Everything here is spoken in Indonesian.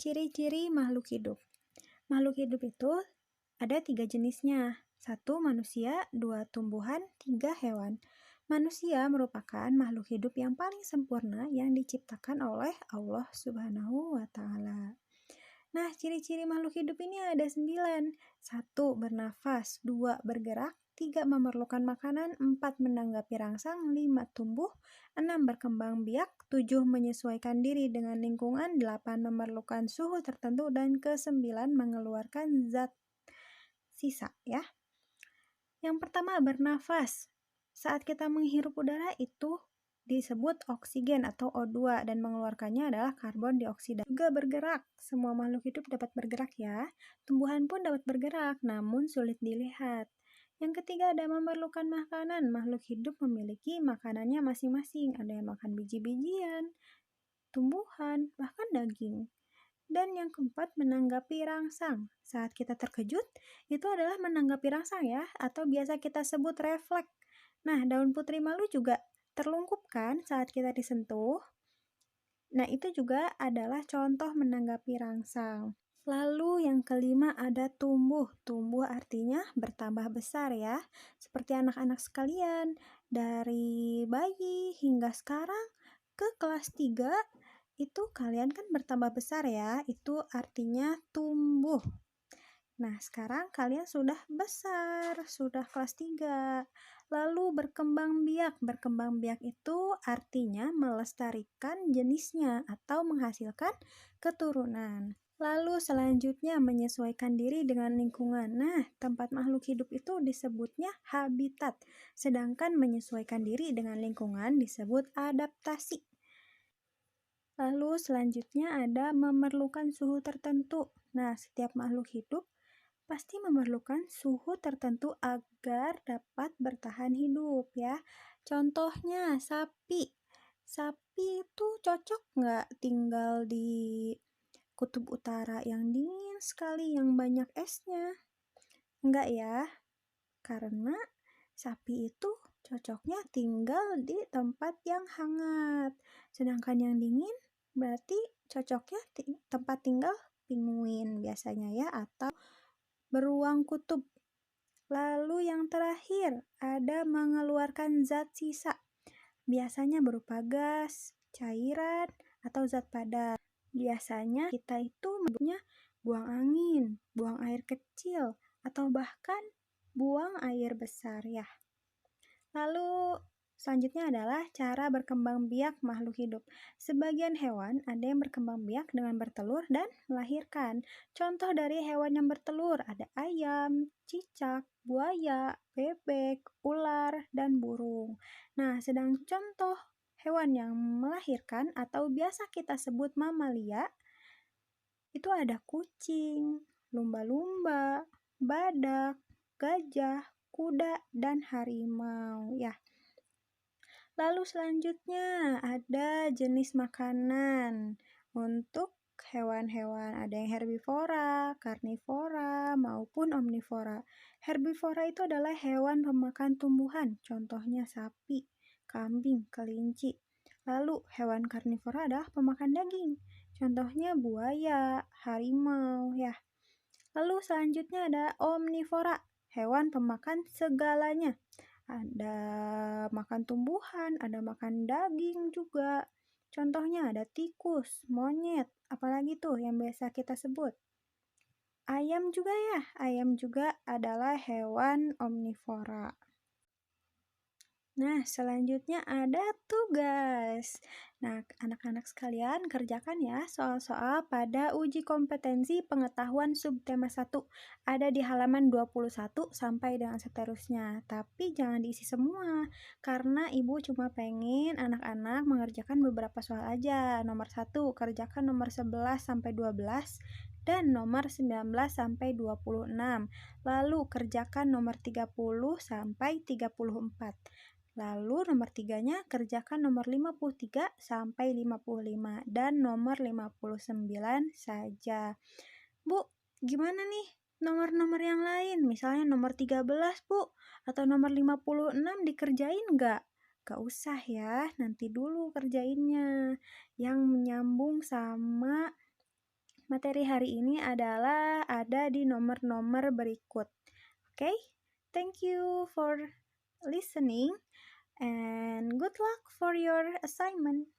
Ciri-ciri makhluk hidup. Makhluk hidup itu ada 3 jenisnya. 1 manusia, 2 tumbuhan, 3 hewan. Manusia merupakan makhluk hidup yang paling sempurna yang diciptakan oleh Allah Subhanahu wa Ta'ala. Nah, ciri-ciri makhluk hidup ini ada 9. 1 bernafas, 2 bergerak, 3 memerlukan makanan, 4 menanggapi rangsang, 5 tumbuh, 6 berkembang biak, 7 menyesuaikan diri dengan lingkungan, 8 memerlukan suhu tertentu, dan ke-9 mengeluarkan zat sisa ya. Yang pertama bernafas. Saat kita menghirup udara itu disebut oksigen atau O2 dan mengeluarkannya adalah karbon dioksida. Juga bergerak. Semua makhluk hidup dapat bergerak ya. Tumbuhan pun dapat bergerak namun sulit dilihat. Yang ketiga ada memerlukan makanan. Makhluk hidup memiliki makanannya masing-masing. Ada yang makan biji-bijian, tumbuhan, bahkan daging. Dan yang keempat, menanggapi rangsang. Saat kita terkejut, itu adalah menanggapi rangsang ya, atau biasa kita sebut refleks. Nah, daun putri malu juga terlungkup kan saat kita disentuh. Nah, itu juga adalah contoh menanggapi rangsang. Lalu yang kelima ada tumbuh. Tumbuh artinya bertambah besar ya. Seperti anak-anak sekalian, dari bayi hingga sekarang ke kelas 3, itu kalian kan bertambah besar ya. Itu artinya tumbuh. Nah, sekarang kalian sudah besar, sudah kelas 3. Lalu berkembang biak. Berkembang biak itu artinya melestarikan jenisnya atau menghasilkan keturunan. Lalu selanjutnya menyesuaikan diri dengan lingkungan. Nah, tempat makhluk hidup itu disebutnya habitat. Sedangkan menyesuaikan diri dengan lingkungan disebut adaptasi. Lalu selanjutnya ada memerlukan suhu tertentu. Nah, setiap makhluk hidup pasti memerlukan suhu tertentu agar dapat bertahan hidup ya. Contohnya sapi. Sapi itu cocok nggak tinggal di kutub utara yang dingin sekali, yang banyak esnya? Enggak ya, karena sapi itu cocoknya tinggal di tempat yang hangat. Sedangkan yang dingin berarti cocoknya tempat tinggal penguin biasanya ya, atau beruang kutub. Lalu yang terakhir ada mengeluarkan zat sisa. Biasanya berupa gas, cairan, atau zat padat. Biasanya kita itu menyebutnya buang angin, buang air kecil, atau bahkan buang air besar ya. Lalu selanjutnya adalah cara berkembang biak makhluk hidup. Sebagian hewan ada yang berkembang biak dengan bertelur dan melahirkan. Contoh dari hewan yang bertelur ada ayam, cicak, buaya, bebek, ular, dan burung. Nah, sedang contoh hewan yang melahirkan atau biasa kita sebut mamalia, itu ada kucing, lumba-lumba, badak, gajah, kuda, dan harimau ya. Lalu selanjutnya ada jenis makanan untuk hewan-hewan. Ada yang herbivora, karnivora, maupun omnivora. Herbivora itu adalah hewan pemakan tumbuhan, contohnya sapi, kambing, kelinci. Lalu hewan karnivora adalah pemakan daging, contohnya buaya, harimau ya. Lalu selanjutnya ada omnivora, hewan pemakan segalanya. Ada makan tumbuhan, ada makan daging juga. Contohnya ada tikus, monyet, apalagi tuh yang biasa kita sebut. Ayam juga ya, ayam juga adalah hewan omnivora. Nah, selanjutnya ada tugas. Nah, anak-anak sekalian kerjakan ya soal-soal pada uji kompetensi pengetahuan subtema 1. Ada di halaman 21 sampai dengan seterusnya. Tapi jangan diisi semua, karena Ibu cuma pengen anak-anak mengerjakan beberapa soal aja. Nomor 1, kerjakan nomor 11 sampai 12 dan nomor 19 sampai 26. Lalu kerjakan nomor 30 sampai 34. Lalu nomor 3-nya kerjakan nomor 53 sampai 55 dan nomor 59 saja. Bu, gimana nih nomor-nomor yang lain? Misalnya nomor 13, Bu, atau nomor 56 dikerjain nggak? Gak usah ya, nanti dulu kerjainnya. Yang menyambung sama Materi hari ini adalah ada di nomor-nomor berikut. Okay? Thank you for listening and good luck for your assignment.